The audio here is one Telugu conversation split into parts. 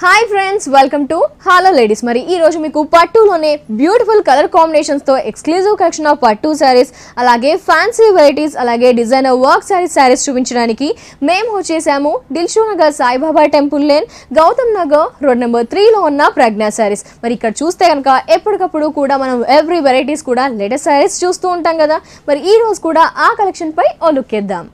Hi friends, welcome to hello ladies. మరి ఈ రోజు మీకు పట్టులోనే బ్యూటిఫుల్ కలర్ కాంబినేషన్స్ తో ఎక్స్క్లూజివ్ కలెక్షన్ ఆఫ్ పట్టు శారీస్, అలాగే ఫ్యాన్సీ వెరైటీస్, అలాగే డిజైనర్ వర్క్ శారీస్ చూపించడానికి మేము వచ్చేసాము Dilsukh Nagar Saibaba temple lane, Gautam Nagar road number 3లో ఉన్న ప్రజ్ఞా శారీస్. మరి ఇక్కడ చూస్తే కనుక ఎప్పటికప్పుడు కూడా మనం ఎవ్రీ వెరైటీస్ కూడా లేటెస్ట్ శారీస్ చూస్తూ ఉంటాం కదా. మరి ఈ రోజు కూడా ఆ కలెక్షన్ పై ఓ లుక్ ఇద్దాం.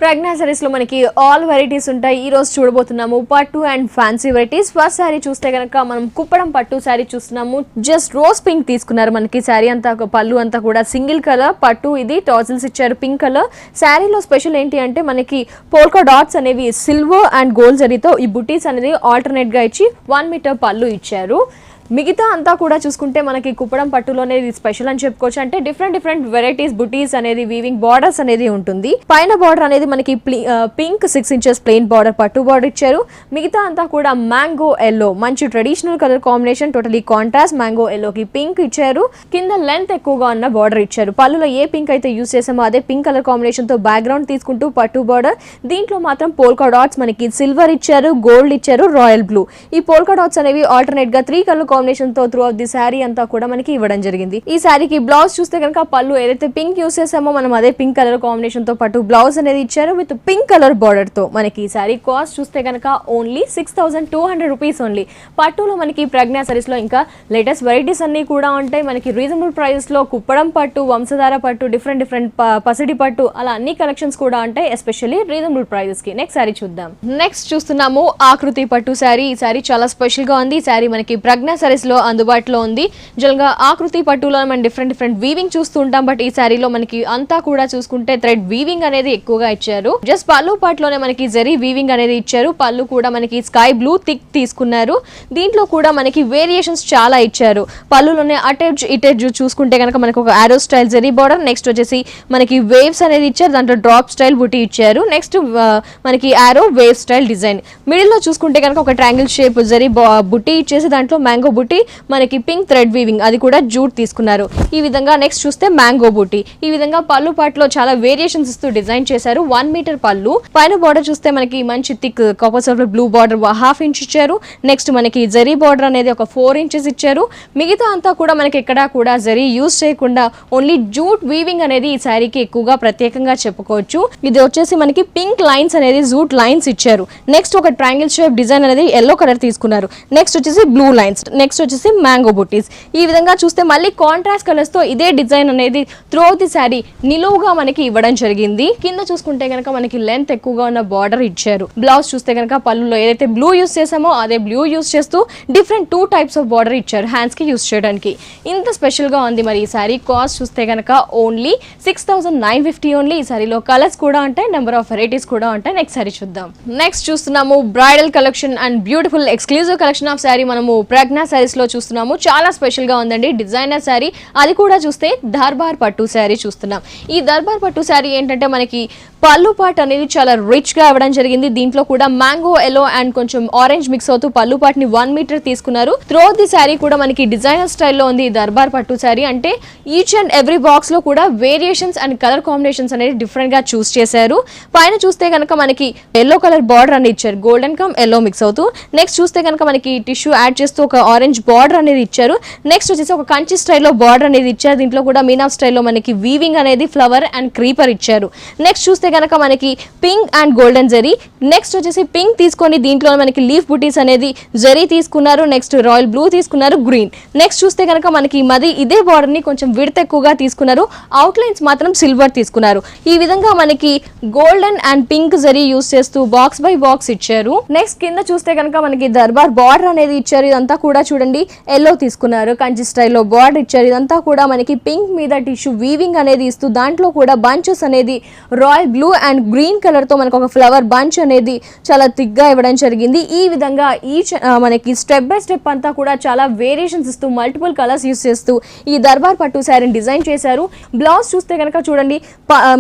ప్రజ్ఞా సారీస్ లో మనకి ఆల్ వెరైటీస్ ఉంటాయి. ఈ రోజు చూడబోతున్నాము పట్టు and fancy varieties. First sari చూస్తే కనుక మనం కుప్పడం పట్టు శారీ చూస్తున్నాము. జస్ట్ రోజ్ పింక్ తీసుకున్నారు. మనకి శారీ అంతా పళ్ళు అంతా కూడా సింగిల్ కలర్ పట్టు, ఇది టాజిల్స్ ఇచ్చారు పింక్ కలర్. శారీలో స్పెషల్ ఏంటి అంటే మనకి పోల్కా డాట్స్ అనేవి సిల్వర్ అండ్ గోల్డ్ జరీతో ఈ బుటీస్ అనేది ఆల్టర్నేట్ గా ఇచ్చి 1 మీటర్ పళ్ళు ఇచ్చారు. మిగతా అంతా కూడా చూసుకుంటే మనకి కుప్పడం పట్టులోనే ఇది స్పెషల్ అని చెప్పుకోవచ్చు. అంటే డిఫరెంట్ వెరైటీస్ బుటీస్ అనేది వీవింగ్ బార్డర్స్ అనేది ఉంటుంది. పైన బార్డర్ అనేది మనకి పింక్ 6 ఇంచెస్ ప్లెయిన్ బార్డర్ పట్టు బార్డర్ ఇచ్చారు. మిగతా అంతా కూడా మ్యాంగో ఎల్లో, మంచి traditional colour combination, totally contrast mango ఎల్లోకి పింక్ ఇచ్చారు. కింద లెంత్ ఎక్కువగా ఉన్న బార్డర్ ఇచ్చారు. పళ్ళులో ఏ పింక్ అయితే యూస్ చేసామో అదే పింక్ కలర్ కాంబినేషన్ తో బ్యాక్గ్రౌండ్ తీసుకుంటూ పట్టు బార్డర్. దీంట్లో మాత్రం పోల్కా డాట్స్ మనకి సిల్వర్ ఇచ్చారు, గోల్డ్ ఇచ్చారు, రాయల్ బ్లూ. ఈ పోల్కా డాట్స్ అనేవి ఆల్టర్నేట్ గా 3 కలర్ కాంబినేషన్ తో త్రూ అవుట్ ది శారీ అంతా కూడా మనకి ఇవ్వడం జరిగింది. ఈ శారీకి బ్లౌజ్ చూస్తే కనుక పళ్ళు ఏదైతే పింక్ యూస్ చేసామో మనం అదే పింక్ కలర్ కాంబినేషన్ తో పాటు బ్లౌజ్ అనేది ఇచ్చారు విత్ పింక్ కలర్ బార్డర్ తో. మనకి ఈ శారీ కాస్ట్ చూస్తే కనుక ఓన్లీ 6200 రూపీస్ ఓన్లీ. పట్టులో మనకి ప్రజ్ఞా సారీస్ లో ఇంకా లేటెస్ట్ వెరైటీస్ అన్ని కూడా ఉంటాయి. మనకి రీజనబుల్ ప్రైస్ లో కుప్పడం పట్టు, వంశధార పట్టు, డిఫరెంట్ పసిడి పట్టు, అలా అన్ని కలెక్షన్స్ కూడా ఉంటాయి, ఎస్పెషల్లీ రీజనబుల్ ప్రైజెస్ కి. నెక్స్ట్ శారీ చూద్దాం. నెక్స్ట్ చూస్తున్నాము ఆకృతి పట్టు శారీ. ఈ శారీ చాలా స్పెషల్ గా ఉంది. ఈ శారీ మనకి ప్రజ్ఞా సారీస్ లో అందుబాటులో ఉంది. జనరల్గా ఆకృతి పట్టులో మనం డిఫరెంట్ వీవింగ్ చూస్తూ ఉంటాం. బట్ ఈ శారీలో మనకి అంతా కూడా చూసుకుంటే థ్రెడ్ వీవింగ్ అనేది ఎక్కువగా ఇచ్చారు. జస్ట్ పళ్ళు పాటలోనే మనకి జరీ వీవింగ్ అనేది ఇచ్చారు. పళ్ళు కూడా మనకి స్కై బ్లూ థిక్ తీసుకున్నారు. దీంట్లో కూడా మనకి వేరియేషన్స్ చాలా ఇచ్చారు. పళ్ళులోనే అటెడ్జ్ ఇటెడ్జ్ చూసుకుంటే కనుక మనకి ఒక ఆరో స్టైల్ జరీ బార్డర్, నెక్స్ట్ వచ్చేసి మనకి వేవ్స్ అనేది ఇచ్చారు. దాంట్లో డ్రాప్ స్టైల్ బుటీ ఇచ్చారు. నెక్స్ట్ మనకి ఆరో వేవ్ స్టైల్ డిజైన్. మిడిల్ లో చూసుకుంటే కనుక ఒక ట్రయాంగిల్ షేప్ జరీ బుటీ ఇచ్చేసి దాంట్లో మ్యాంగో బుటీ, మనకి పింక్ థ్రెడ్ వీవింగ్, అది కూడా జూట్ తీసుకున్నారు. ఈ విధంగా నెక్స్ట్ చూస్తే మ్యాంగో బూటీ. ఈ విధంగా పళ్ళు పాటలో చాలా వేరియేషన్స్ ఇస్తూ డిజైన్ చేశారు. 1 మీటర్ పళ్ళు. పైన బార్డర్ చూస్తే మనకి మంచి thick copper silver blue border 1/2 inch ఇచ్చారు. నెక్స్ట్ మనకి జరీ బార్డర్ అనేది ఒక 4 ఇంచెస్ ఇచ్చారు. మిగతా అంతా కూడా మనకి ఎక్కడా కూడా జరీ యూజ్ చేయకుండా ఓన్లీ జూట్ వీవింగ్ అనేది ఈ శారీకి ఎక్కువగా ప్రత్యేకంగా చెప్పుకోవచ్చు. ఇది వచ్చేసి మనకి పింక్ లైన్స్ అనేది జూట్ లైన్స్ ఇచ్చారు. నెక్స్ట్ ఒక ట్రయాంగిల్ షేప్ డిజైన్ అనేది ఎల్లో కలర్ తీసుకున్నారు. నెక్స్ట్ వచ్చేసి బ్లూ లైన్స్, నెక్స్ట్ వచ్చేసి మ్యాంగో బుటీస్. ఈ విధంగా చూస్తే మళ్ళీ కాంట్రాస్ట్ కలర్స్ తో ఇదే డిజైన్ అనేది త్రూ అవుట్ ది శారీ నిలువుగా మనకి ఇవ్వడం జరిగింది. కింద చూసుకుంటే కనుక మనకి లెంత్ ఎక్కువగా ఉన్న బార్డర్ ఇచ్చారు. బ్లౌజ్ చూస్తే కనుక పళ్ళులో ఏదైతే బ్లూ యూస్ చేసామో అదే బ్లూ యూస్ చేస్తూ డిఫరెంట్ 2 టైప్స్ ఆఫ్ బార్డర్ ఇచ్చారు హ్యాండ్స్ కి యూస్ చేయడానికి. ఇంత స్పెషల్ గా ఉంది. మరి ఈ శారీ కాస్ట్ చూస్తే కనుక ఓన్లీ 6950 ఓన్లీ. ఈ శారీలో కలర్స్ కూడా ఉంటాయి, నెంబర్ ఆఫ్ వెరైటీస్ కూడా ఉంటాయి. నెక్స్ట్ శారీ చూద్దాం. నెక్స్ట్ చూస్తున్నాము bridal collection and beautiful exclusive collection of sari మనము ప్రజ్ఞా సారీస్ లో చూస్తున్నాము. చాలా స్పెషల్ గా ఉందండి. డిజైనర్ శారీ, అది కూడా చూస్తే దర్బార్ పట్టు శారీ చూస్తున్నాం. ఈ దర్బార్ పట్టు శారీ ఏంటంటే మనకి పళ్ళు పాట్ అనేది చాలా రిచ్ గా ఇవ్వడం జరిగింది. దీంట్లో కూడా మ్యాంగో ఎల్లో అండ్ కొంచెం ఆరెంజ్ మిక్స్ అవుతూ పళ్ళు పాట్ ని 1 మీటర్ తీసుకున్నారు. త్రూ ది శారీ కూడా మనకి డిజైనర్ స్టైల్లో ఉంది ఈ దర్బార్ పట్టు శారీ. అంటే ఈచ్ అండ్ ఎవ్రీ బాక్స్ లో కూడా వేరియేషన్స్ అండ్ కలర్ కాంబినేషన్స్ అనేది డిఫరెంట్ గా చూస్ చేశారు. పైన చూస్తే కనుక మనకి ఎల్లో కలర్ బార్డర్ అనేది ఇచ్చారు, గోల్డెన్ కమ్ ఎల్లో మిక్స్ అవుతూ. నెక్స్ట్ చూస్తే కనుక మనకి టిష్యూ యాడ్ చేస్తూ ఒక ఆరెంజ్ బార్డర్ అనేది ఇచ్చారు. నెక్స్ట్ వచ్చేసి ఒక కంచి స్టైల్లో బార్డర్ అనేది ఇచ్చారు. దీంట్లో కూడా మీనా స్టైల్లో మనకి వీవింగ్ అనేది ఫ్లవర్ అండ్ క్రీపర్ ఇచ్చారు. నెక్స్ట్ చూస్తే కనుక మనకి pink and golden zari. Next వచ్చేసి పింక్ తీసుకొని దీంట్లో మనకి లీఫ్ బుటీస్ అనేది జరీ తీసుకున్నారు. నెక్స్ట్ రాయల్ బ్లూ తీసుకున్నారు, గ్రీన్. నెక్స్ట్ చూస్తే కనుక మనకి ఇదే బార్డర్ ని కొంచెం విడత ఎక్కువగా తీసుకున్నారు. అవుట్ లైన్స్ మాత్రం సిల్వర్ తీసుకున్నారు. ఈ విధంగా మనకి golden and pink zari use చేస్తూ బాక్స్ బై బాక్స్ ఇచ్చారు. నెక్స్ట్ కింద చూస్తే కనుక మనకి దర్బార్ బార్డర్ అనేది ఇచ్చారు. ఇదంతా కూడా చూడండి ఎల్లో తీసుకున్నారు, కంచి స్టైల్లో బార్డర్ ఇచ్చారు. ఇదంతా కూడా మనకి పింక్ మీద టిష్యూ వీవింగ్ అనేది ఇస్తూ దాంట్లో కూడా బంచెస్ అనేది royal blue blue and green colour తో మనకు ఒక ఫ్లవర్ బంచ్ అనేది చాలా థిక్ గా ఇవ్వడం జరిగింది. ఈ విధంగా మనకి స్టెప్ బై స్టెప్ అంతా కూడా చాలా వేరియేషన్స్ ఇస్తూ మల్టిపుల్ కలర్స్ యూస్ చేస్తూ ఈ దర్బార్ పట్టు శారీని డిజైన్ చేశారు. బ్లౌజ్ చూస్తే కనుక చూడండి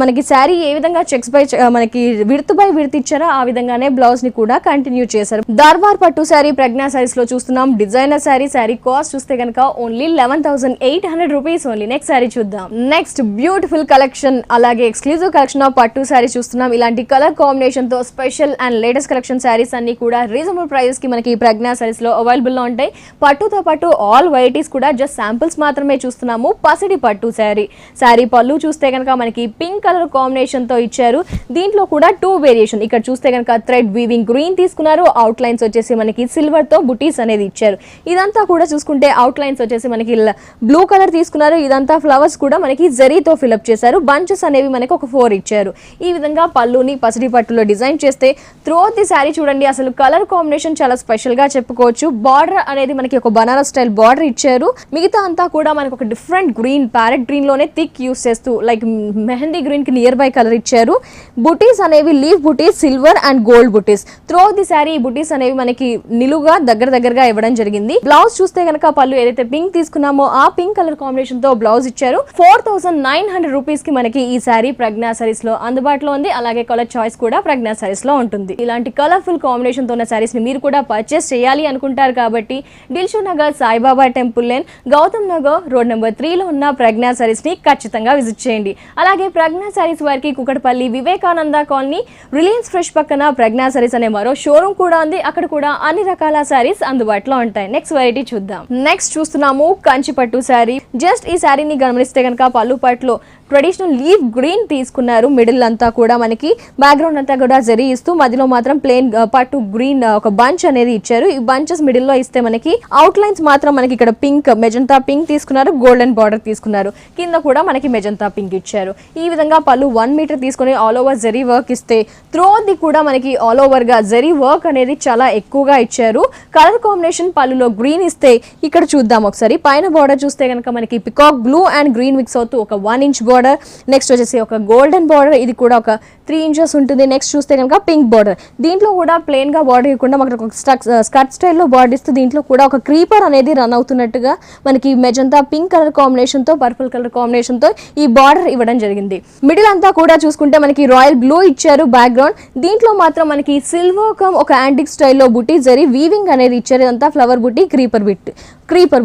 మనకి శారీ ఏ విధంగా చెక్స్ బై మనకి విడ్త్ బై విడ్త్ ఇచ్చారో ఆ విధంగానే బ్లౌజ్ ని కూడా కంటిన్యూ చేశారు. దర్బార్ పట్టు శారీ ప్రజ్ఞా శారీస్ లో చూస్తున్నాం. డిజైనర్ శారీ కాస్ట్ చూస్తే కనుక only 11,800 rupees only. Next sari చూద్దాం. నెక్స్ట్ బ్యూటిఫుల్ కలెక్షన్ అలాగే ఎక్స్క్లూజివ్ కలెక్షన్ ఆఫ్ పట్టు శారీస్ చూస్తున్నాం. ఇలాంటి కలర్ కాంబినేషన్ తో special and latest collection saris అన్ని కూడా రీజనబుల్ ప్రైజెస్ కి మనకి ప్రజ్ఞా శారీస్ లో అవైలబుల్ లో ఉంటాయి. పట్టుతో పాటు ఆల్ వెరైటీస్ కూడా జస్ట్ శాంపిల్స్ మాత్రమే చూస్తున్నాము. పసిడి పట్టు శారీ పళ్ళు చూస్తే కనుక మనకి పింక్ కలర్ కాంబినేషన్ తో ఇచ్చారు. దీంట్లో కూడా 2 వేరియేషన్. ఇక్కడ చూస్తే కనుక థ్రెడ్ వీవింగ్ గ్రీన్ తీసుకున్నారు. అవుట్ లైన్స్ వచ్చేసి మనకి సిల్వర్ తో బుటీస్ అనేది ఇచ్చారు. ఇదంతా కూడా చూసుకుంటే అవుట్ లైన్స్ వచ్చేసి మనకి బ్లూ కలర్ తీసుకున్నారు. ఇదంతా ఫ్లవర్స్ కూడా మనకి జరీతో ఫిల్అప్ చేశారు. బంచెస్ అనేవి మనకి ఒక 4 ఇచ్చారు. ఈ విధంగా పళ్ళుని పసిడి పట్టులో డిజైన్ చేస్తే త్రూఅవుట్ ది శారీ చూడండి అసలు కలర్ కాంబినేషన్ చాలా స్పెషల్ గా చెప్పుకోవచ్చు. బార్డర్ అనేది మనకి ఒక బనారస్ స్టైల్ బార్డర్ ఇచ్చారు. మిగతా అంతా కూడా మనకి ఒక డిఫరెంట్ గ్రీన్ ప్యారెట్ గ్రీన్ లోనే థిక్ యూస్ చేస్తూ లైక్ మెహందీ గ్రీన్ కి నియర్ బై కలర్ ఇచ్చారు. బుటీస్ అనేవి leaf buttis, silver and gold buttis. Throughout the sari ఈ బుటీస్ అనేవి మనకి నిలువుగా దగ్గరగా ఇవ్వడం జరిగింది. బ్లౌజ్ చూస్తే కనుక పళ్ళు ఏదైతే పింక్ తీసుకున్నామో ఆ పింక్ కలర్ కాంబినేషన్ తో బ్లౌజ్ ఇచ్చారు. 4,900 రూపీస్ కి మనకి ఈ శారీ ప్రజ్ఞా శారీస్ లో అందుబాటులో ఉంది. అలాగే కలర్ చాయిస్ కూడా ప్రజ్ఞా శారీస్ లో ఉంటుంది. ఇలాంటి కలర్ఫుల్ కాంబినేషన్ తో ఉన్న శారీస్ ని మీరు కూడా పర్చేస్ చేయాలి అనుకుంటారు కాబట్టి Dilsukh Nagar Saibaba temple lane, Gautam Nagar road number 3 లో ఉన్న ప్రజ్ఞా శారీస్ ని ఖచ్చితంగా విజిట్ చేయండి. అలాగే ప్రజ్ఞా శారీస్ వారికి Kukatpally Vivekananda colony Reliance fresh పక్కన ప్రజ్ఞా శారీస్ అనే మరో షోరూమ్ కూడా ఉంది. అక్కడ కూడా అన్ని రకాల శారీస్ అందుబాటులో ఉంటాయి. నెక్స్ట్ వెరైటీ చూద్దాం. నెక్స్ట్ చూస్తున్నాము కంచి పట్టు శారీ. జస్ట్ ఈ శారీని గమనిస్తే కనుక పళ్ళు పట్టులో ట్రెడిషనల్ లీఫ్ గ్రీన్ తీసుకున్నారు. మిడిల్ అంతా కూడా మనకి బ్యాక్గ్రౌండ్ అంతా కూడా జరీ ఇస్తూ మధ్యలో మాత్రం ప్లెయిన్ పట్టు గ్రీన్ ఒక బంచ్ అనేది ఇచ్చారు. ఈ బంచెస్ మిడిల్ లో ఇస్తే మనకి అవుట్ లైన్స్ మాత్రం మనకి ఇక్కడ పింక్ మెజంతా పింక్ తీసుకున్నారు. గోల్డెన్ బార్డర్ తీసుకున్నారు. కింద కూడా మనకి మెజంతా పింక్ ఇచ్చారు. ఈ విధంగా పళ్ళు 1 మీటర్ తీసుకుని ఆల్ ఓవర్ జరీ వర్క్ ఇస్తే త్రోట్ ది కూడా మనకి ఆల్ ఓవర్ గా జరీ వర్క్ అనేది చాలా ఎక్కువగా ఇచ్చారు. కలర్ కాంబినేషన్ పళ్ళులో గ్రీన్ ఇస్తే ఇక్కడ చూద్దాం ఒకసారి. పైన బార్డర్ చూస్తే కనుక మనకి peacock blue and green mix అవుతూ ఒక 1 ఇంచ్ బార్డర్. నెక్స్ట్ వచ్చేసి ఒక గోల్డెన్ బార్డర్, ఇది కూడా ఒక 3 ఇంచెస్ ఉంటుంది. నెక్స్ట్ చూస్తే కనుక పింక్ బార్డర్. దీంట్లో కూడా ప్లెయిన్ గా బార్డర్ ఇవ్వకుండా మనకు ఒక స్కర్ట్ స్టైల్లో బార్డర్ ఇస్తూ దీంట్లో కూడా ఒక క్రీపర్ అనేది రన్ అవుతున్నట్టుగా మనకి మెజంతా పింక్ కలర్ కాంబినేషన్ తో పర్పుల్ కలర్ కాంబినేషన్ తో ఈ బార్డర్ ఇవ్వడం జరిగింది. మిడిల్ అంతా కూడా చూసుకుంటే మనకి రాయల్ బ్లూ ఇచ్చారు బ్యాక్గ్రౌండ్. దీంట్లో మాత్రం మనకి సిల్వర్ కమ్ ఒక యాంటిక్ స్టైల్లో బుటీ జరీ వీవింగ్ అనేది ఇచ్చారు. ఇదంతా ఫ్లవర్ బుటీ, క్రీపర్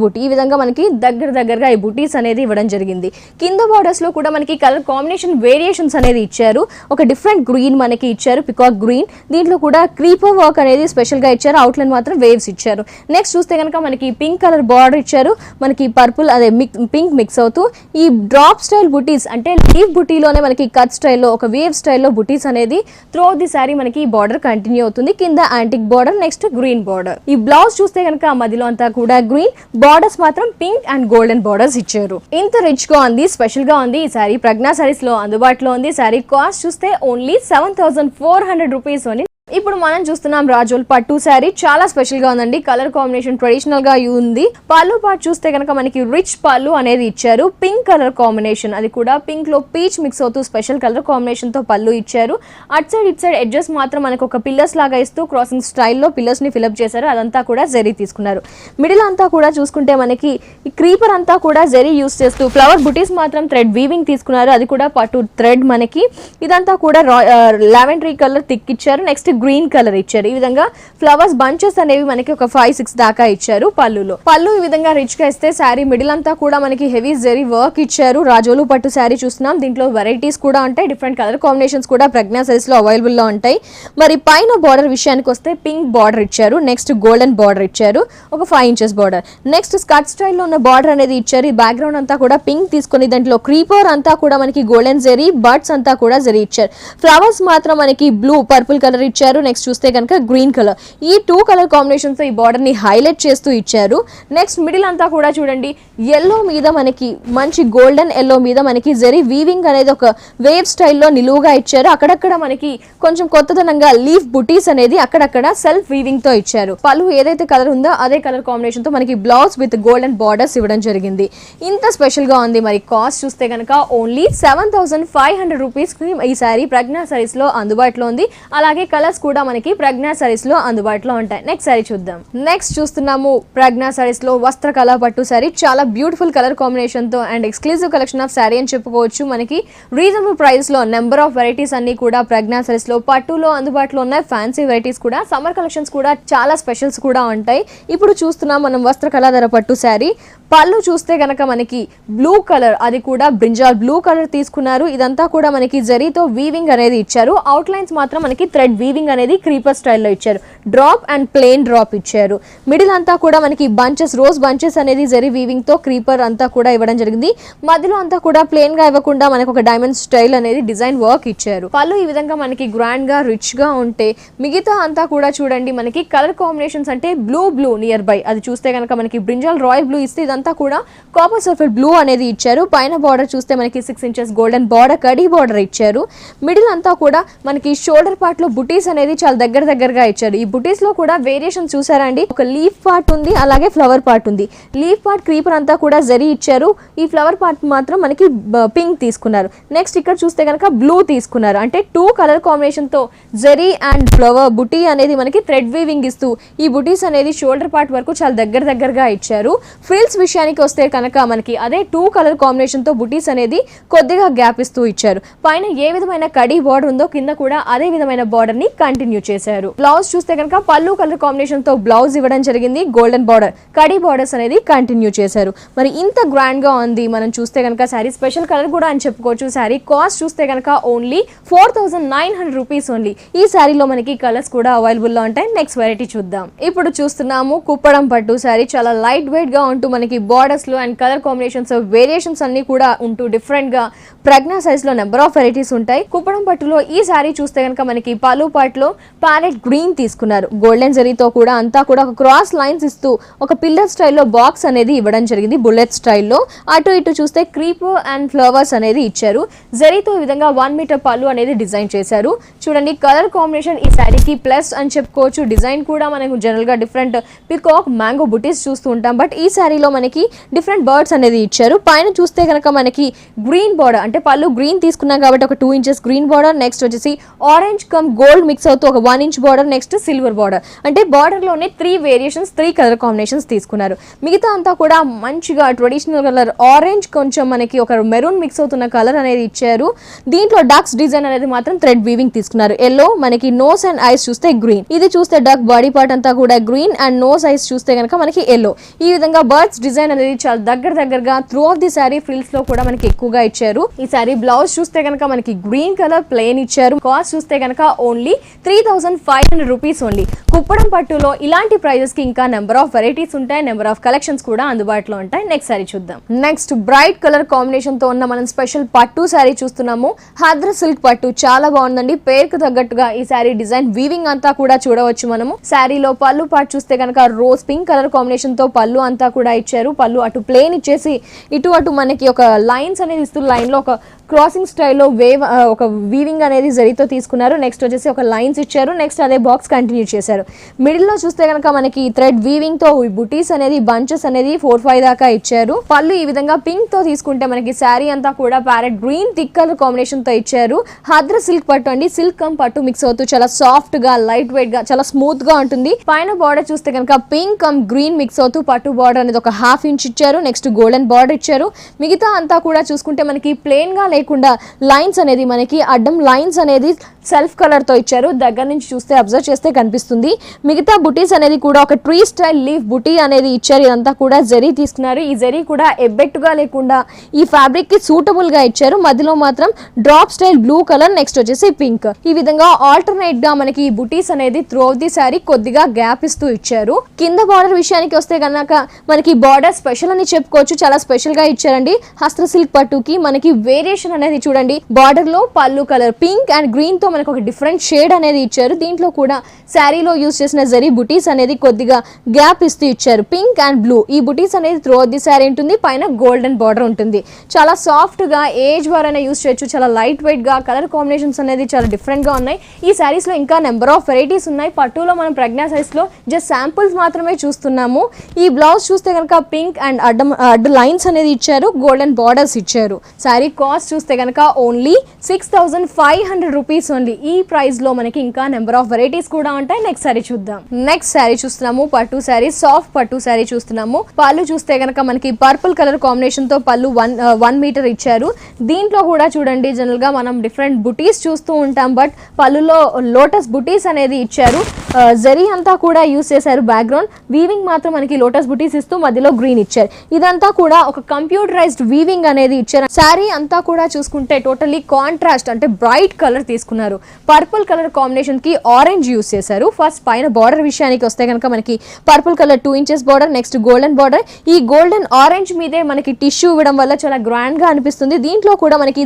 బుటీ. ఈ విధంగా మనకి దగ్గరగా ఈ బుటీస్ అనేది ఇవ్వడం జరిగింది. కింద బార్డర్స్ లో కూడా మనకి కలర్ కాంబినేషన్ వేరియేషన్స్ అనేది ఇచ్చారు. ఒక డిఫరెంట్ గ్రీన్ మనకి ఇచ్చారు, పికాక్ గ్రీన్. దీంట్లో కూడా క్రీపర్ వర్క్ అనేది స్పెషల్ గా ఇచ్చారు. అవుట్లైన్ మాత్రం వేవ్స్ ఇచ్చారు. నెక్స్ట్ చూస్తే కనుక మనకి పింక్ కలర్ బార్డర్ ఇచ్చారు. మనకి పర్పుల్ అదే పింక్ మిక్స్ అవుతూ ఈ డ్రాప్ స్టైల్ బుటీస్ అంటే లీఫ్ బుటీలోనే మనకి కట్ స్టైల్లో ఒక వేవ్ స్టైల్లో బుటీస్ అనేది త్రూఅవుట్ ది శారీ మనకి ఈ బార్డర్ కంటిన్యూ అవుతుంది. కింద antique border, next green border. ఈ బ్లౌజ్ చూస్తే కనుక మధ్యలో అంతా కూడా గ్రీన్, బార్డర్స్ మాత్రం పింక్ అండ్ గోల్డెన్ బార్డర్స్ ఇచ్చారు. ఇంత రిచ్ గా ఉంది, స్పెషల్ గా ఉంది ఈ శారీ. ప్రజ్ఞా శారీస్ లో అందుబాటులో ఉంది. శారీ కాస్ట్ చూస్తే ఓన్లీ 7,400 రూపీస్ ఓన్లీ. ఇప్పుడు మనం చూస్తున్నాం రాజోల్ పట్టు శారీ. చాలా స్పెషల్ గా ఉందండి. కలర్ కాంబినేషన్ ట్రెడిషనల్ గా ఉంది. పళ్ళు పార్ట్ చూస్తే కనుక మనకి రిచ్ పళ్ళు అనేది ఇచ్చారు. పింక్ కలర్ కాంబినేషన్, అది కూడా పింక్ లో పీచ్ మిక్స్ అవుతూ స్పెషల్ కలర్ కాంబినేషన్ తో పళ్ళు ఇచ్చారు. At side it side edges మాత్రం మనకు ఒక పిల్లర్స్ లాగా ఇస్తూ క్రాసింగ్ స్టైల్లో పిల్లర్స్ ని ఫిల్అప్ చేశారు. అదంతా కూడా జరీ తీసుకున్నారు. మిడిల్ అంతా కూడా చూసుకుంటే మనకి ఈ క్రీపర్ అంతా కూడా జరీ యూస్ చేస్తూ ఫ్లవర్ బుటీస్ మాత్రం థ్రెడ్ వీవింగ్ తీసుకున్నారు. అది కూడా పట్టు థ్రెడ్ మనకి. ఇదంతా కూడా లావెండరీ కలర్ థిక్ ఇచ్చారు. నెక్స్ట్ గ్రీన్ కలర్ ఇచ్చారు. ఈ విధంగా ఫ్లవర్స్ బంచెస్ అనేవి మనకి ఒక 5-6 దాకా ఇచ్చారు. పళ్ళు ఈ విధంగా రిచ్ గా ఇస్తే శారీ మిడిల్ అంతా కూడా మనకి హెవీ జరీ వర్క్ ఇచ్చారు. రాజోలు పట్టు శారీ చూస్తున్నాం. దీంట్లో వెరైటీస్ కూడా ఉంటాయి. డిఫరెంట్ కలర్ కాంబినేషన్స్ కూడా ప్రజ్ఞా శారీస్ లో అవైలబుల్ లో ఉంటాయి. మరి పైన బార్డర్ విషయానికి వస్తే పింక్ బార్డర్ ఇచ్చారు. నెక్స్ట్ గోల్డెన్ బార్డర్ ఇచ్చారు, ఒక 5 ఇంచెస్ బార్డర్. నెక్స్ట్ స్కర్ట్ స్టైల్లో ఉన్న బార్డర్ అనేది ఇచ్చారు. ఈ బ్యాక్గ్రౌండ్ అంతా కూడా పింక్ తీసుకొని దాంట్లో క్రీపర్ అంతా కూడా మనకి గోల్డెన్ జరీ, బర్డ్స్ అంతా కూడా జరీ ఇచ్చారు. ఫ్లవర్స్ మాత్రం మనకి బ్లూ పర్పుల్ కలర్ ఇచ్చారు. ఇచ్చారు. నెక్స్ట్ చూస్తే కనుక గ్రీన్ కలర్, ఈ 2 కలర్ కాంబినేషన్స్ తో ఈ బార్డర్ ని హైలైట్ చేస్తూ ఇచ్చారు. నెక్స్ట్ మిడిల్ అంతా కూడా చూడండి ఎల్లో మీద మనకి మంచి గోల్డెన్ ఎల్లో మీద మనకి జరీ వీవింగ్ అనేది ఒక వేవ్ స్టైల్లో నిలువుగా ఇచ్చారు. అక్కడక్కడ మనకి కొంచెం కొత్తదనంగా లీఫ్ బుటీస్ అనేది అక్కడక్కడ సెల్ఫ్ వీవింగ్ తో ఇచ్చారు. పళ్ళు ఏదైతే కలర్ ఉందో అదే కలర్ కాంబినేషన్ తో మనకి బ్లౌజ్ విత్ గోల్డెన్ బార్డర్స్ ఇవ్వడం జరిగింది. ఇంత స్పెషల్ గా ఉంది. మరి కాస్ట్ చూస్తే కనుక ఓన్లీ 7500 రూపీస్ కి ఈ సారీ ప్రజ్ఞా సారీస్ లో అందుబాటులో ఉంది. అలాగే కలర్స్ కూడా మనకి ప్రజ్ఞా సారీస్ లో అందుబాటులో ఉంటాయి. నెక్స్ట్ సారీ చూద్దాం. నెక్స్ట్ చూస్తున్నాము ప్రజ్ఞా సారీస్ లో వస్త్ర కళా పట్టు సారీ. చాలా బ్యూటిఫుల్ కలర్ కాంబినేషన్ తో and exclusive collection of sorry అని చెప్పుకోవచ్చు. మనకి రీజనబుల్ ప్రైస్ లో నెంబర్ ఆఫ్ వెరైటీస్ అన్ని కూడా ప్రజ్ఞా సారీస్ లో పట్టులో అందుబాటులో ఉన్నాయి. ఫ్యాన్సీ వెరైటీస్ కూడా, సమ్మర్ కలెక్షన్స్ కూడా చాలా స్పెషల్స్ కూడా ఉంటాయి. ఇప్పుడు చూస్తున్నాం మనం వస్త్ర కళాధర పట్టు శారీ. పళ్ళు చూస్తే గనక మనకి బ్లూ కలర్, అది కూడా బ్రింజాల్ బ్లూ కలర్ తీసుకున్నారు. ఇదంతా కూడా మనకి జరీతో వీవింగ్ అనేది ఇచ్చారు. అవుట్ లైన్స్ మాత్రం మనకి థ్రెడ్ వీవింగ్ అనేది క్రీపర్ స్టైల్లో ఇచ్చారు. డ్రాప్ అండ్ ప్లెయిన్ డ్రాప్ ఇచ్చారు. మిడిల్ అంతా కూడా మనకి బంచెస్, రోజ్ బంచెస్ అనేది జరీ వీవింగ్ తో క్రీపర్ అంతా కూడా ఇవ్వడం జరిగింది. మధ్యలో అంతా కూడా ప్లెయిన్ గా ఇవ్వకుండా మనకు ఒక డైమండ్ స్టైల్ అనేది డిజైన్ వర్క్ ఇచ్చారు. పళ్ళు ఈ విధంగా మనకి గ్రాండ్ గా రిచ్ గా ఉంటే మిగతా అంతా కూడా చూడండి మనకి కలర్ కాంబినేషన్స్ అంటే బ్లూ నియర్ బై, అది చూస్తే కనుక మనకి బ్రింజాల్ రాయల్ బ్లూ ఇస్తే ఇదంతా కూడా కాపర్ సల్ఫర్ బ్లూ అనేది ఇచ్చారు. పైన బార్డర్ చూస్తే మనకి 6 inches golden border, khadi border ఇచ్చారు. మిడిల్ అంతా కూడా మనకి షోల్డర్ పార్ట్ లో బుటీస్ అనేది చాలా దగ్గరగా ఇచ్చారు. ఈ బుటీస్ లో కూడా వేరియేషన్ చూసారా అండి, ఒక లీఫ్ పార్ట్ ఉంది, అలాగే ఫ్లవర్ పార్ట్ ఉంది. లీఫ్ పార్ట్ క్రీపర్ అంతా కూడా జరీ ఇచ్చారు. ఈ ఫ్లవర్ పార్ట్ మాత్రం మనకి పింక్ తీసుకున్నారు. నెక్స్ట్ ఇక్కడ చూస్తే కనుక బ్లూ తీసుకున్నారు. అంటే 2 కలర్ కాంబినేషన్ తో జరీ అండ్ ఫ్లవర్ బుటీ అనేది మనకి థ్రెడ్ వీవింగ్ ఇస్తూ ఈ బుటీస్ అనేది షోల్డర్ పార్ట్ వరకు చాలా దగ్గరగా ఇచ్చారు. ఫ్రిల్స్ విషయానికి వస్తే కనుక మనకి అదే 2 కలర్ కాంబినేషన్ తో బుటీస్ అనేది కొద్దిగా గ్యాప్ ఇస్తూ ఇచ్చారు. పైన ఏ విధమైన కడీ బార్డర్ ఉందో కింద కూడా అదే విధమైన బార్డర్ ని కంటిన్యూ చేశారు. బ్లౌజ్ చూస్తే కనుక పళ్ళు కలర్ కాంబినేషన్ తో బ్లౌజ్ ఇవ్వడం జరిగింది. గోల్డెన్ బార్డర్, కడీ బార్డర్స్ అనేది కంటిన్యూ చేశారు. మరి ఇంత గ్రాండ్ గా ఉంది. మనం చూస్తే కనుక శారీ స్పెషల్ కలర్ కూడా అని చెప్పుకోవచ్చు. శారీ కాస్ట్ చూస్తే కనుక ఓన్లీ 4900 రూపీస్ ఓన్లీ. ఈ శారీలో మనకి కలర్స్ కూడా అవైలబుల్ లో ఉంటాయి. నెక్స్ట్ వెరైటీ చూద్దాం. ఇప్పుడు చూస్తున్నాము కుప్పడం పట్టు శారీ. చాలా లైట్ వెయిట్ గా ఉంటూ మనకి బార్డర్స్ లో అండ్ కలర్ కాంబినేషన్స్ వేరియేషన్స్ అన్ని కూడా ఉంటూ డిఫరెంట్ గా ప్రజ్ఞా సైజ్ లో నెంబర్ ఆఫ్ వెరైటీస్ ఉంటాయి. కుప్పడం పట్టులో ఈ శారీ చూస్తే కనుక మనకి పళ్ళు పార్ట్ లో ప్యారెట్ గ్రీన్ తీసుకున్నారు. గోల్డెన్ జరీతో కూడా అంతా కూడా ఒక క్రాస్ లైన్స్ ఇస్తూ ఒక పిల్లర్ స్టైల్లో బాక్స్ అనేది ఇవ్వడం జరిగింది. బుల్లెట్ స్టైల్లో అటు ఇటు చూస్తే క్రీపర్ అండ్ ఫ్లవర్స్ అనేది ఇచ్చారు. జరీతో ఈ విధంగా 1 మీటర్ పళ్ళు అనేది డిజైన్ చేశారు. చూడండి కలర్ కాంబినేషన్ ఈ శారీకి ప్లస్ అని చెప్పుకోవచ్చు. డిజైన్ కూడా మనకు జనరల్ గా డిఫరెంట్ పికాక్ మ్యాంగో బుటీస్ చూస్తూ ఉంటాం. బట్ ఈ శారీలో మనకి డిఫరెంట్ బర్డ్స్ అనేది ఇచ్చారు. పైన చూస్తే కనుక మనకి గ్రీన్ బార్డర్, అంటే పళ్ళు గ్రీన్ తీసుకున్నాం కాబట్టి ఒక 2 ఇంచెస్ గ్రీన్ బార్డర్. నెక్స్ట్ వచ్చేసి ఆరెంజ్ కమ్ గోల్డ్ మిక్స్ అవుతూ ఒక 1 inch border. Next silver border, అంటే బార్డర్ లోనే 3 వేరియేషన్స్, 3 కలర్ కాంబినేషన్స్ తీసుకున్నారు. మిగతా అంతా కూడా మంచిగా ట్రెడిషనల్ కలర్ ఆరెంజ్, కొంచెం మనకి ఒక మెరూన్ మిక్స్ అవుతున్న కలర్ అనేది ఇచ్చారు. దీంట్లో డక్స్ డిజైన్ అనేది మాత్రం థ్రెడ్ వీవింగ్ తీసుకున్నారు. ఎల్లో, మనకి నోస్ అండ్ ఐస్ చూస్తే గ్రీన్, ఇది చూస్తే డక్ బాడీ పార్ట్ అంతా కూడా గ్రీన్ అండ్ నోస్ ఐస్ చూస్తే కనుక మనకి ఎల్లో. ఈ విధంగా బర్డ్స్ డిజైన్ అనేది చాలా దగ్గరగా through of the sari frills లో కూడా మనకి ఎక్కువగా ఇచ్చారు. ఈ శారీ బ్లౌజ్ చూస్తే కనుక మనకి గ్రీన్ కలర్ ప్లెయిన్ ఇచ్చారు. కాస్ట్ చూస్తే కనుక ఓన్లీ 3500 రూపీస్ ఓన్లీ. కుప్పడం పట్టులో ఇలాంటి ప్రైజెస్ కి ఇంకా నెంబర్ ఆఫ్ వెరైటీస్ ఉంటాయి. నెంబర్ ఆఫ్ కలెక్షన్స్ కూడా అందుబాటులో ఉంటాయి. నెక్స్ట్ శారీ చూద్దాం. నెక్స్ట్ బ్రైట్ కలర్ కాంబినేషన్ తో ఉన్న మనం స్పెషల్ పట్టు శారీ చూస్తున్నాము. హద్ర సిల్క్ పట్టు చాలా బాగుందండి. పేరుకు తగ్గట్టుగా ఈ శారీ డిజైన్ వీవింగ్ అంతా కూడా చూడవచ్చు మనము. శారీలో పళ్ళు పార్ట్ చూస్తే కనుక రోజ్ పింక్ కలర్ కాంబినేషన్ తో పళ్ళు అంతా కూడా ఇచ్చారు. పళ్ళు అటు ప్లేన్ ఇచ్చేసి ఇటు అటు మనకి ఒక లైన్స్ అనేది ఇస్తూ లైన్ లో ఒక క్రాసింగ్ స్టైల్లో వేవ్ ఒక వీవింగ్ అనేది జరీతో తీసుకున్నారు. నెక్స్ట్ వచ్చేసి ఒక లైన్స్ ఇచ్చారు. నెక్స్ట్ అదే బాక్స్ కంటిన్యూ చేశారు. మిడిల్ లో చూస్తే కనుక మనకి థ్రెడ్ వీవింగ్ తో బుటీస్ అనేది బంచెస్ అనేది 4-5 దాకా ఇచ్చారు. పళ్ళు ఈ విధంగా పింక్ తో తీసుకుంటే మనకి శారీ అంతా కూడా parrot green thick colour combination తో ఇచ్చారు. హద్ర సిల్క్ పట్టు అండి. సిల్క్ కమ్ పట్టు మిక్స్ అవుతూ చాలా సాఫ్ట్ గా, లైట్ వెయిట్ గా, చాలా స్మూత్ గా ఉంటుంది. పైన బార్డర్ చూస్తే కనుక పింక్ కమ్ గ్రీన్ మిక్స్ అవుతూ పట్టు బార్డర్ అనేది ఒక 1/2 ఇంచ్ ఇచ్చారు. నెక్స్ట్ గోల్డెన్ బార్డర్ ఇచ్చారు. మిగతా అంతా కూడా చూసుకుంటే మనకి ప్లెయిన్ గా లేకుండా లైన్స్ అనేది మనకి అడ్డం లైన్స్ అనేది సెల్ఫ్ కలర్ తో ఇచ్చారు. దగ్గర నుంచి చూస్తే అబ్జర్వ్ చేస్తే కనిపిస్తుంది. మిగతా బుటీస్ అనేది కూడా ఒక ట్రీ స్టైల్ లీఫ్ బుటీ అనేది ఇచ్చారు. ఇదంతా కూడా జరీ తీసుకున్నారు. ఈ జరీ కూడా ఎబ్బెట్టుగా లేకుండా ఈ ఫ్యాబ్రిక్ కి సూటబుల్ గా ఇచ్చారు. మధ్యలో మాత్రం drop style blue colour, next వచ్చేసి పింక్. ఈ విధంగా ఆల్టర్నేట్ గా మనకి ఈ బుటీస్ అనేది త్రూ ఆఫ్ ది సారీ కొద్దిగా గ్యాప్ ఇస్తూ ఇచ్చారు. కింద బార్డర్ విషయానికి వస్తే కనుక మనకి బార్డర్ స్పెషల్ అని చెప్పుకోవచ్చు. చాలా స్పెషల్ గా ఇచ్చారండి. హస్త్ర సిల్క్ పట్టుకి మనకి వేరియేషన్ అనేది చూడండి. బార్డర్ లో పళ్ళు కలర్ పింక్ అండ్ గ్రీన్ తో మనకు ఒక డిఫరెంట్ షేడ్ అనేది ఇచ్చారు. దీంట్లో కూడా శారీలో యూస్ చేసిన జరీ బుటీస్ అనేది కొద్దిగా గ్యాప్ ఇస్తూ ఇచ్చారు. పింక్ అండ్ బ్లూ ఈ బుటీస్ అనేది త్రూ ది శారీ ఉంటుంది. పైన గోల్డెన్ బార్డర్ ఉంటుంది. చాలా సాఫ్ట్ గా ఏజ్ వారైనా యూస్ చేయొచ్చు. చాలా లైట్ వెయిట్ గా కలర్ కాంబినేషన్స్ అనేది చాలా డిఫరెంట్ గా ఉన్నాయి. ఈ శారీస్ లో ఇంకా నెంబర్ ఆఫ్ వెరైటీస్ ఉన్నాయి. పట్టులో మనం ప్రజ్ఞా సైజ్ లో జస్ట్ శాంపుల్స్ మాత్రమే చూస్తున్నాము. ఈ బ్లౌజ్ చూస్తే కనుక పింక్ అండ్ అడ్డు లైన్స్ అనేది ఇచ్చారు. గోల్డెన్ బార్డర్స్ ఇచ్చారు. శారీ కాస్ట్ చూస్తే కనుక ఓన్లీ 6500 రూపీస్ ఓన్లీ. ఈ ప్రైస్ లో మనకి ఇంకా నెంబర్ ఆఫ్ వెరైటీస్ కూడా ఉంటాయి. నెక్స్ట్ శారీ చూద్దాం. నెక్స్ట్ శారీ చూస్తున్నాము పట్టు శారీ, సాఫ్ట్ పట్టు శారీ చూస్తున్నాము. పళ్ళు చూస్తే కనుక మనకి పర్పుల్ కలర్ కాంబినేషన్ తో పళ్ళు 1 మీటర్ ఇచ్చారు. దీంట్లో కూడా చూడండి జనరల్ గా మనం డిఫరెంట్ బుటీస్ చూస్తూ ఉంటాం. బట్ పళ్ళులో లోటస్ బుటీస్ అనేది ఇచ్చారు. జరీ అంతా కూడా యూస్ చేశారు. బ్యాక్గ్రౌండ్ వీవింగ్ మాత్రం మనకి లోటస్ బుటీస్ ఇస్తూ మధ్యలో గ్రీన్ ఇచ్చారు. ఇదంతా కూడా ఒక కంప్యూటరైజ్డ్ వీవింగ్ అనేది ఇచ్చారు. శారీ అంతా కూడా చూసుకుంటే టోటల్లీ కాంట్రాస్ట్ అంటే బ్రైట్ కలర్ తీసుకున్నారు. పర్పుల్ కలర్ కాంబినేషన్ కి ఆరెంజ్ యూస్ చేశారు. ఫస్ట్ పైన బార్డర్ విషయానికి వస్తే కనుక మనకి purple colour 2 inches border, next golden border. ఈ గోల్డెన్ ఆరెంజ్ మీదే మనకి టిష్యూ ఇవ్వడం వల్ల చాలా గ్రాండ్ గా అనిపిస్తుంది. దీంట్లో కూడా మనకి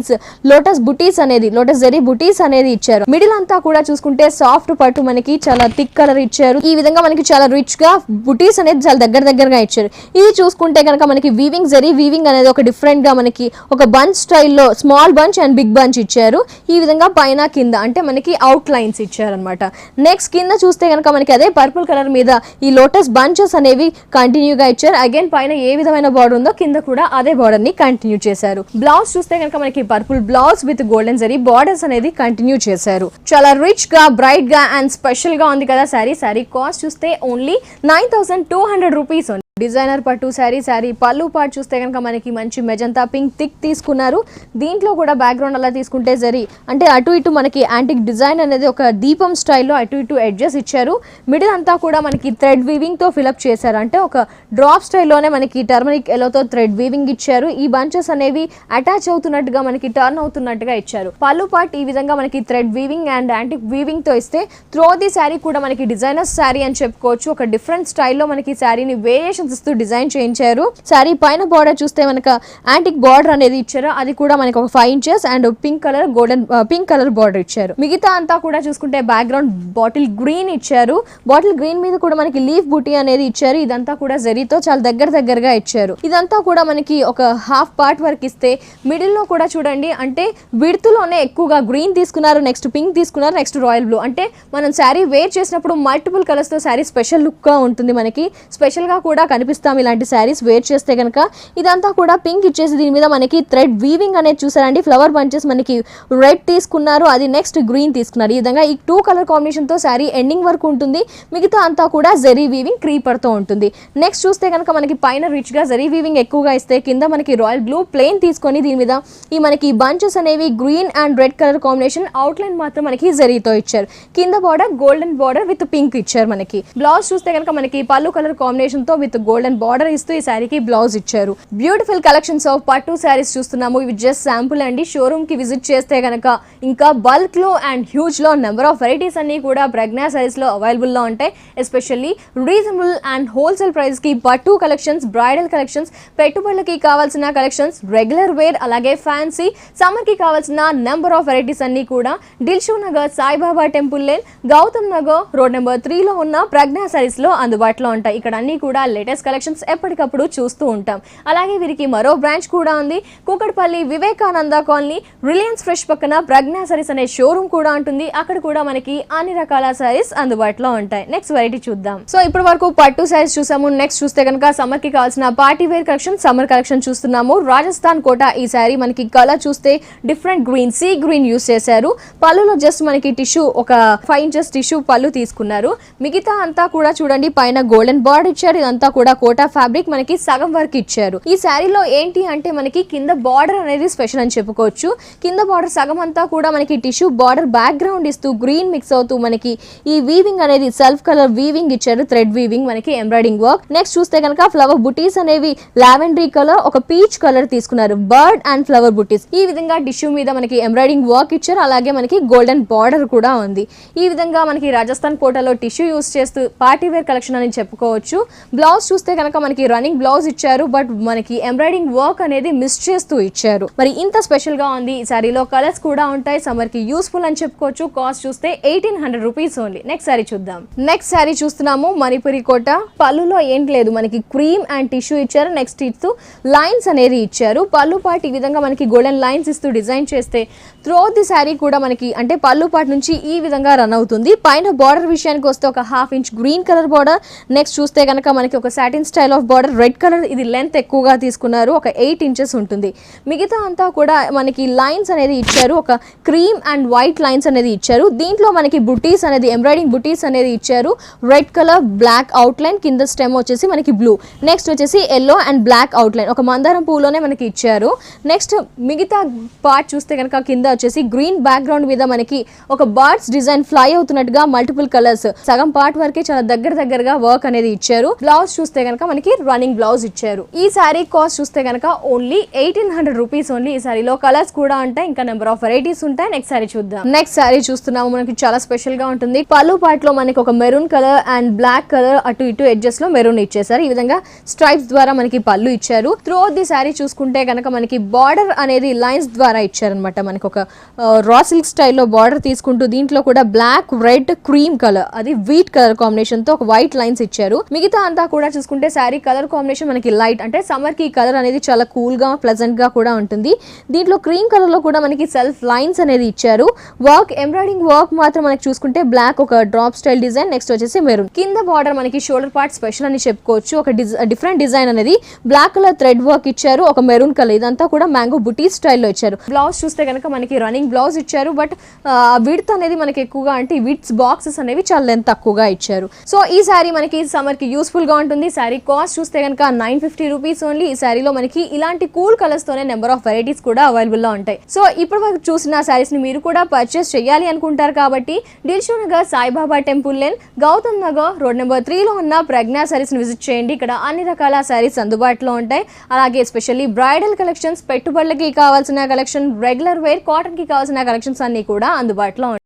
లోటస్ బుటీస్ అనేది లోటస్ జరీ బుటీస్ అనేది ఇచ్చారు. మిడిల్ అంతా కూడా చూసుకుంటే సాఫ్ట్ పట్టు మనకి చాలా థిక్ కలర్ ఇచ్చారు. ఈ విధంగా మనకి చాలా రిచ్ గా బుటీస్ అనేది చాలా దగ్గరగా ఇచ్చారు. ఇది చూసుకుంటే కనుక మనకి వీవింగ్ జరీ వీవింగ్ అనేది ఒక డిఫరెంట్ గా మనకి ఒక బంచ్ స్టైల్లో small bunch and big bunch ఇచ్చారు. ఈ విధంగా పైన కింద అంటే మనకి అవుట్ లైన్స్ ఇచ్చారు అనమాట. నెక్స్ట్ కింద చూస్తే కనుక మనకి అదే పర్పుల్ కలర్ మీద ఈ లోటస్ బంచెస్ అనేవి కంటిన్యూగా ఇచ్చారు. అగైన్ పైన ఏ విధమైన బార్డర్ ఉందో కింద కూడా అదే బార్డర్ ని కంటిన్యూ చేశారు. బ్లౌజ్ చూస్తే కనుక మనకి purple blouse with golden zari borders అనేది కంటిన్యూ చేశారు. చాలా రిచ్ గా బ్రైట్ గా అండ్ స్పెషల్ గా ఉంది కదా శారీ. శారీ కాస్ట్ చూస్తే ఓన్లీ 9200 రూపీస్. డిజైనర్ పట్టు శారీ పళ్ళు పార్ట్ చూస్తే కనుక మనకి మంచి మెజంతా పింక్ థిక్ తీసుకున్నారు. దీంట్లో కూడా బ్యాక్గ్రౌండ్ అలా తీసుకుంటే జరీ అంటే అటు ఇటు మనకి యాంటిక్ డిజైన్ అనేది ఒక దీపం స్టైల్లో అటు ఇటు ఎడ్జెస్ ఇచ్చారు. మిడిల్ అంతా కూడా మనకి థ్రెడ్ వీవింగ్ తో ఫిలప్ చేశారు. అంటే ఒక డ్రాప్ స్టైల్లోనే మనకి టర్మరిక్ ఎలోతో థ్రెడ్ వీవింగ్ ఇచ్చారు. ఈ బంచెస్ అనేవి అటాచ్ అవుతున్నట్టుగా మనకి టర్న్ అవుతున్నట్టుగా ఇచ్చారు. పళ్ళు పార్ట్ ఈ విధంగా మనకి thread weaving and antique weaving తో ఇస్తే త్రో ది శారీ కూడా మనకి డిజైనర్ శారీ అని చెప్పుకోవచ్చు. ఒక డిఫరెంట్ స్టైల్లో మనకి శారీని వేరియేషన్ ఇస్తూ డిజైన్ చేయించారు. శారీ పైన బార్డర్ చూస్తే మనక యాంటిక్ బార్డర్ అనేది ఇచ్చారు. అది కూడా మనకి ఒక 5 inches and pink colour golden pink colour border ఇచ్చారు. మిగతా అంతా కూడా చూసుకుంటే బ్యాక్గ్రౌండ్ బాటిల్ గ్రీన్ ఇచ్చారు. బాటిల్ గ్రీన్ మీద కూడా మనకి లీఫ్ బూటీ అనేది ఇచ్చారు. ఇదంతా కూడా జరీతో చాలా దగ్గరగా ఇచ్చారు. ఇదంతా కూడా మనకి ఒక హాఫ్ పార్ట్ వరకు ఇస్తే మిడిల్ లో కూడా చూడండి అంటే విడ్త్ లోనే ఎక్కువగా గ్రీన్ తీసుకున్నారు, నెక్స్ట్ పింక్ తీసుకున్నారు, నెక్స్ట్ రాయల్ బ్లూ. అంటే మనం శారీ వేర్ చేసినప్పుడు మల్టిపుల్ కలర్స్ తో శారీ స్పెషల్ లుక్ గా ఉంటుంది. మనకి స్పెషల్ గా కూడా కనిపిస్తాం ఇలాంటి శారీస్ వేర్ చేస్తే కనుక. ఇదంతా కూడా పింక్ ఇచ్చేసి దీని మీద మనకి థ్రెడ్ వీవింగ్ అనేది చూసారండి. ఫ్లవర్ బంచెస్ మనకి రెడ్ తీసుకున్నారు, అది నెక్స్ట్ గ్రీన్ తీసుకున్నారు. ఈ విధంగా ఈ 2 కలర్ కాంబినేషన్ తో శారీ ఎండింగ్ వరకు ఉంటుంది. మిగతా అంతా కూడా జరీ వీవింగ్ క్రీపర్ తో ఉంటుంది. నెక్స్ట్ చూస్తే కనుక మనకి పైన రిచ్ గా జరీ వీవింగ్ ఎక్కువగా ఇస్తే కింద మనకి రాయల్ బ్లూ ప్లెయిన్ తీసుకొని దీని మీద ఈ మనకి బంచెస్ అనేవి green and red colour combination out line మాత్రం మనకి జరీతో ఇచ్చారు. కింద border golden border with pink ఇచ్చారు. మనకి బ్లౌజ్ చూస్తే కనుక మనకి పళ్ళు కలర్ కాంబినేషన్ తో విత్ గోల్డెన్ బార్డర్ ఇస్తూ ఈ శారీకి బ్లౌజ్ ఇచ్చారు. బ్యూటిఫుల్ కలెక్షన్స్ ఆఫ్ పట్టు శారీస్ చూస్తున్నాము. ఇవి జస్ట్ శాంపుల్ అండి. షోరూమ్ కి విజిట్ చేస్తే కనుక ఇంకా బల్క్ లో అండ్ హ్యూజ్ లో నెంబర్ ఆఫ్ వెరైటీస్ అన్ని కూడా ప్రజ్ఞా శారీస్ లో అవైలబుల్ లో ఉంటాయి. Especially reasonable and wholesale price కి పట్టు కలెక్షన్స్, బ్రైడల్ కలెక్షన్స్, పెట్టుబడులకి కావాల్సిన కలెక్షన్స్, రెగ్యులర్ వేర్ అలాగే ఫ్యాన్సీ సమ్మర్ కి కావాల్సిన నెంబర్ ఆఫ్ వెరైటీస్ అన్ని కూడా Dilsukh Nagar Saibaba temple lane Gautam Nagar road number 3 లో ఉన్న ప్రజ్ఞా శారీస్ లో అందుబాటులో ఉంటాయి. ఇక్కడ అన్ని కూడా లేటెస్ట్ కలెక్షన్స్ ఎప్పటికప్పుడు చూస్తూ ఉంటాం. అలాగే వీరికి మరో బ్రాంచ్ కూడా ఉంది. Kukatpally Vivekananda colony Reliance fresh పక్కన ప్రజ్ఞా శారీస్ అనే షోరూమ్ కూడా ఉంటుంది. అక్కడ కూడా మనకి అన్ని రకాల శారీస్ అందుబాటులో ఉంటాయి. నెక్స్ట్ వెరైటీ చూద్దాం. సో ఇప్పటి వరకు పట్టు శారీస్ చూసాము. నెక్స్ట్ చూస్తే కనుక సమ్మర్ కి కావాల్సిన party wear collection, summer collection చూస్తున్నాము. రాజస్థాన్ కోట ఈ శారీ మనకి కలర్ చూస్తే different green, sea green use చేశారు. పళ్ళులో జస్ట్ మనకి టిష్యూ ఒక 5 ఇంచెస్ టిష్యూ పళ్ళు తీసుకున్నారు. మిగతా అంతా కూడా చూడండి పైన గోల్డెన్ బార్డర్ ఇచ్చారు. ఇదంతా కూడా కోటా ఫ్యాబ్రిక్ మనకి సగం వరకు ఇచ్చారు. ఈ శారీలో ఏంటి అంటే మనకి కింద బార్డర్ అనేది స్పెషల్ అని చెప్పుకోవచ్చు. కింద బార్డర్ సగం అంతా కూడా మనకి టిష్యూ బార్డర్ బ్యాక్గ్రౌండ్ ఇస్తూ గ్రీన్ మిక్స్ అవుతూ మనకి ఈ వీవింగ్ అనేది సెల్ఫ్ కలర్ వీవింగ్ ఇచ్చారు. థ్రెడ్ వీవింగ్ మనకి ఎంబ్రాయిడింగ్ వర్క్. నెక్స్ట్ చూస్తే కనుక ఫ్లవర్ బుటీస్ అనేవి లావెండరీ కలర్ ఒక పీచ్ కలర్ తీసుకున్నారు. బర్డ్ అండ్ ఫ్లవర్ బుటీస్ ఈ విధంగా టిష్యూ మీద మనకి ఎంబ్రాయిడింగ్ వర్క్ ఇచ్చారు. అలాగే మనకి గోల్డెన్ బార్డర్ కూడా ఉంది. ఈ విధంగా మనకి రాజస్థాన్ కోటలో టిష్యూ యూస్ చేస్తూ పార్టీ వేర్ కలెక్షన్ అని చెప్పుకోవచ్చు. బ్లౌజ్ చూస్తే కనుక మనకి రన్నింగ్ బ్లౌజ్ ఇచ్చారు, బట్ మనకి ఎంబ్రాయిడింగ్ వర్క్ అనేది మిస్ చేస్తూ ఇచ్చారు. మరి ఇంత స్పెషల్ గా ఉంది ఈ సారీలో. కలర్స్ కూడా ఉంటాయి, సమ్మర్ కి యూస్ఫుల్ అని చెప్పుకోవచ్చు. కాస్ట్ చూస్తే 1800 రూపీస్ ఓన్లీ. నెక్స్ట్ సారీ చూద్దాం. నెక్స్ట్ సారీ చూస్తున్నాము మణిపురి కోట. పళ్ళులో ఏం లేదు, మనకి క్రీమ్ అండ్ టిష్యూ ఇచ్చారు. నెక్స్ట్ ఇస్తూ లైన్స్ అనేది ఇచ్చారు. పళ్ళు పాటు ఈ విధంగా మనకి గోల్డెన్ లైన్స్ ఇస్తూ డిజైన్ చేస్తే త్రూఅవుట్ ది సారీ కూడా మనకి అంటే పళ్ళు పాటు నుంచి ఈ విధంగా రన్ అవుతుంది. పైన బార్డర్ విషయానికి వస్తే ఒక 1/2 inch green colour border. Next చూస్తే కనుక మనకి ఒక satin style of border, red colour. ఇది లెంత్ ఎక్కువగా తీసుకున్నారు, ఒక 8 ఇంచెస్ ఉంటుంది. మిగతా అంతా కూడా మనకి లైన్స్ అనేది ఇచ్చారు, ఒక క్రీమ్ అండ్ వైట్ లైన్స్ అనేది ఇచ్చారు. దీంట్లో మనకి బుటీస్ అనేది ఎంబ్రాయిడింగ్ బుటీస్ అనేది ఇచ్చారు. Red colour black outline, కింద స్టెమ్ వచ్చేసి మనకి బ్లూ. నెక్స్ట్ వచ్చేసి yellow and black outline, ఒక మందారం పూలోనే మనకి ఇచ్చారు. నెక్స్ట్ మిగతా పార్ట్ చూస్తే కనుక కింద వచ్చేసి గ్రీన్ బ్యాక్గ్రౌండ్ మీద మనకి ఒక బర్డ్స్ డిజైన్ ఫ్లై అవుతున్నట్టుగా మల్టిపుల్ కలర్స్ సగం పార్ట్ వరకే చాలా దగ్గరగా వర్క్ అనేది ఇచ్చారు. బ్లౌజ్ చూస్తే కనుక మనకి రన్నింగ్ బ్లౌజ్ ఇచ్చారు. ఈ సారీ కాస్ట్ చూస్తే కనుక ఓన్లీ 1800 రూపీస్ ఓన్లీ. ఈ సారీలో కలర్స్ కూడా ఉంటాయి, ఇంకా నెంబర్ ఆఫ్ వెరైటీస్ ఉంటాయి. నెక్స్ట్ సారీ చూద్దాం. నెక్స్ట్ సారీ చూస్తున్నాము, మనకి చాలా స్పెషల్ గా ఉంటుంది. పళ్ళు పార్ట్ లో మనకి ఒక maroon colour and black colour అటు ఇటు ఎడ్జెస్ లో మెరూన్ ఇచ్చేసారు. ఈ విధంగా స్ట్రైప్స్ ద్వారా మనకి పళ్ళు ఇచ్చారు. త్రూఅవుట్ ది సారీ చూసుకుంటే కనుక మనకి బార్డర్ అనేది లైన్స్ ద్వారా ఇచ్చారనమాట. మనకి ఒక రా సిల్క్ స్టైల్లో బార్డర్ తీసుకుంటూ దీంట్లో కూడా బ్లాక్ రెడ్ క్రీమ్ కలర్, అది వీట్ కలర్ కాంబినేషన్ తో ఒక వైట్ లైన్స్ ఇచ్చారు. మిగతా అంతా కూడా చూసుకుంటే శారీ కలర్ కాంబినేషన్ మనకి లైట్, అంటే సమ్మర్ కి కలర్ అనేది చాలా కూల్ గా ప్లెజెంట్ గా కూడా ఉంటుంది. దీంట్లో క్రీమ్ కలర్ లో కూడా మనకి సెల్ఫ్ లైన్స్ అనేది ఇచ్చారు. వర్క్ ఎంబ్రాయిడింగ్ వర్క్ మాత్రం మనకి చూసుకుంటే బ్లాక్ ఒక డ్రాప్ స్టైల్ డిజైన్. నెక్స్ట్ వచ్చేసి మెరూన్. కింద బార్డర్ మనకి షోల్డర్ పార్ట్ స్పెషల్ అని చెప్పుకోవచ్చు. ఒక డిఫరెంట్ డిజైన్ అనేది బ్లాక్ కలర్ థ్రెడ్ వర్క్ ఇచ్చారు, ఒక మెరూన్ కలర్. ఇదంతా కూడా మ్యాంగో బుటీ స్టైల్లో ఇచ్చారు. బ్లౌజ్ చూస్తే కనుక మనకి రన్నింగ్ బ్లౌజ్ ఇచ్చారు, బట్ విడ్త్ అనేది మనకి ఎక్కువగా, అంటే విడ్స్ బాక్సెస్ అనేవి చాలా లెంత్ తక్కువగా ఇచ్చారు. సో ఈ సారీ మనకి సమ్మర్ కి యూస్ఫుల్ గా ఉంటుంది. సారీ కాస్ట్ చూస్తే కనుక 950 రూపీస్ ఓన్లీ. ఈ సారీలో మనకి ఇలాంటి కూల్ కలర్స్ తోనే నెంబర్ ఆఫ్ వెరైటీస్ కూడా అవైలబుల్ గా ఉంటాయి. సో ఇప్పుడు వరకు చూసిన సారీస్ ని మీరు కూడా పర్చేస్ చేయాలి అనుకుంటారు కాబట్టి Dilsukh Nagar Saibaba temple lane, Gautam Nagar road number 3 లో ఉన్న ప్రజ్ఞా సారీస్ ని విజిట్ చేయండి. ఇక్కడ అన్ని రకాల సారీస్ అందుబాటులో ఉంటాయి. అలాగే ఎస్పెషల్లీ బ్రైడల్ కలెక్షన్స్, పెట్టుబడులకి కావాల్సిన కలెక్షన్, రెగ్యులర్ వేర్, కాటన్ కి కావాల్సిన కలెక్షన్స్ అన్ని కూడా అందుబాటులో ఉంటాయి.